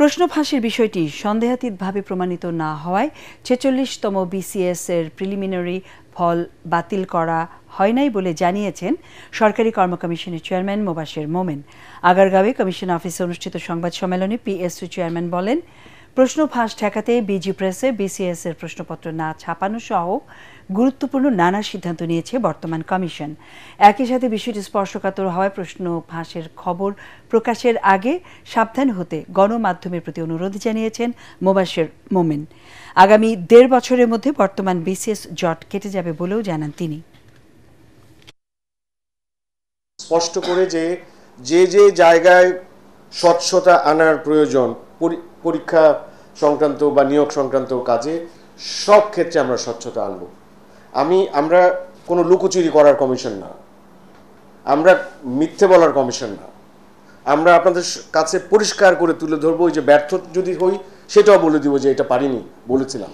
প্রশ্ন ফাঁসের বিষয়টি সন্দেহাতীতভাবে প্রমাণিত না হওয়ায় ৪৬তম বিসিএস এর প্রিলিমিনারি ফল বাতিল করা হয় নাই বলে জানিয়েছেন সরকারি কর্ম কমিশনের চেয়ারম্যান মোবাশের মোমেন। আগারগাঁওয়ে কমিশন অফিসে অনুষ্ঠিত সংবাদ সম্মেলনে পিএসসি চেয়ারম্যান বলেন, প্রশ্ন ফাঁস ঠেকাতে বিজি প্রেসে বিসিএস এর প্রশ্নপত্র না ছাপানো সহ গুরুত্বপূর্ণ নানা সিদ্ধান্ত নিয়েছে বর্তমান কমিশন। একই সাথে বিষয়টি স্পর্শকাতর হওয়ায় প্রশ্ন ফাঁসের খবর প্রকাশের আগে সাবধান হতে গণমাধ্যমের প্রতি অনুরোধ জানিয়েছেন মোবাশের মোমেন। আগামী ১.৫ বছরের মধ্যে বর্তমান বিসিএস জট কেটে যাবে বলেও জানান তিনি। স্পষ্ট করে যে যে জায়গায় স্বচ্ছতা আনার প্রয়োজন পরীক্ষা সংক্রান্ত বা নিয়োগ সংক্রান্ত কাজে সব ক্ষেত্রে আমরা স্বচ্ছতা আনব। আমরা কোনো লুকোচুরি করার কমিশন না, আমরা মিথ্যে বলার কমিশন না। আমরা আপনাদের কাছে পরিষ্কার করে তুলে ধরবো, যে ব্যর্থ যদি হই সেটাও বলে দিব যে এটা পারিনি, বলেছিলাম।